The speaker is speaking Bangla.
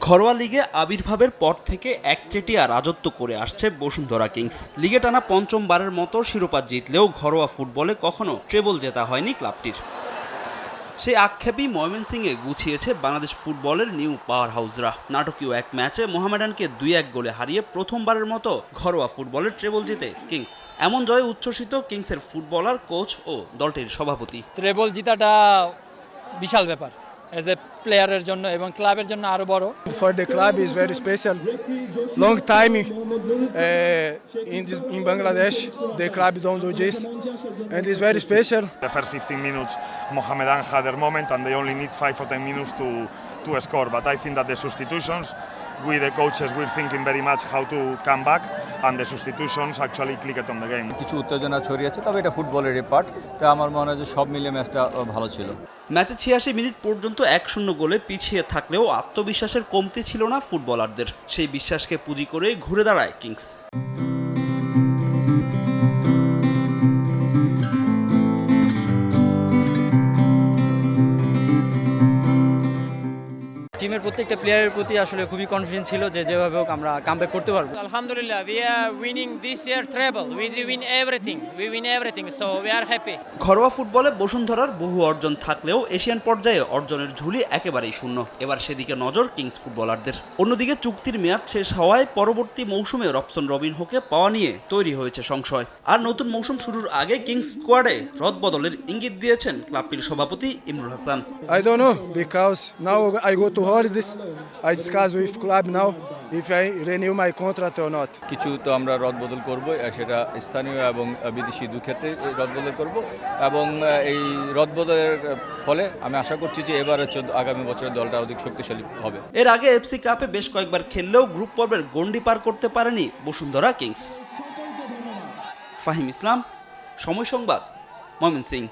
ঘরোয়া লিগে আবির্ভাবের পর থেকে একচেটিয়া রাজত্ব করে আসছে বসুন্ধরা কিংস। লিগে টানা পঞ্চমবারের মতো শিরোপা জিতলেও ঘরোয়া ফুটবলে কখনো ট্রেবল জেতা হয়নি ক্লাবটির। সেই আক্ষেপই ময়মনসিংহে গুছিয়েছে বাংলাদেশ ফুটবলের নিউ পাওয়ার হাউসরা। নাটকীয় এক ম্যাচে মোহামেডানকে 2-1 গোলে হারিয়ে প্রথমবারের মতো ঘরোয়া ফুটবলের ট্রেবল জিতে কিংস। এমন জয়ে উচ্ছ্বসিত কিংসের ফুটবলার, কোচ ও দলটির সভাপতি। ট্রেবল জিতাটা বিশাল ব্যাপার এজ এ প্লেয়ারের জন্য এবং ক্লাবের জন্য আরো বড়। For the club is very special. Long time in Bangladesh, the club don't do this, and it's very special. The first 15 minutes, Mohamedan had their moment, and they only need 5 or 10 minutes to score. But I think that the substitutions, we the coaches, we're thinking very much how to come back, and the substitutions actually clicked on the game. কিছু উত্তেজনা ছড়িয়েছে, তবে এটা ফুটবলেরই পার্ট। তো আমার মনে হয় যে সব মিলে ম্যাচটা ভালো ছিল। ম্যাচে 86 মিনিট পর্যন্ত 1-0 গোলে পিছিয়ে থাকলেও আত্মবিশ্বাসের কমতি ছিল না ফুটবলারদের। সেই বিশ্বাসকে পুঁজি করে ঘুরে দাঁড়ায় কিংস। টিমের প্রত্যেকটা প্লেয়ারের প্রতি আসলে খুবই কনফিডেন্স ছিল যে যেভাবে হোক আমরা কামব্যাক করতে পারবো। Alhamdulillah, we are winning this year treble. We win everything. So we are happy. ঘরোয়া ফুটবলে বসুন্ধরার বহু অর্জন থাকলেও এশিয়ান পর্যায়ে অর্জনের ঝুলি একেবারেই শূন্য। এবার সেদিকে নজর কিংস ফুটবলারদের। অন্যদিকে চুক্তির মেয়াদ শেষ হওয়ায় পরবর্তী মৌসুমে রবসন রবিনহোকে পাওয়া নিয়ে তৈরি হয়েছে সংশয়। আর নতুন মৌসুম শুরুর আগে কিংস স্কোয়াডে রদবদলের ইঙ্গিত দিয়েছেন ক্লাবটির সভাপতি Imrul Hasan. I don't know because now I go to holidays. I discuss with club now if I renew my contract or not. কিছু তো আমরা রদবদল করব, সেটা স্থানীয় এবং বিদেশি দু ক্ষেত্রে রদবদল করব, এবং এই রদবদলের ফলে আমি আশা করছি যে এবার আগামী বছরের দলটা অধিক শক্তিশালী হবে। এর আগে এফসি কাপে বেশ কয়েকবার খেললেও গ্রুপ পর্বের গণ্ডি পার করতে পারেনি বসুন্ধরা কিংস। ফাহিম ইসলাম, সময় সংবাদ, ময়মনসিংহ।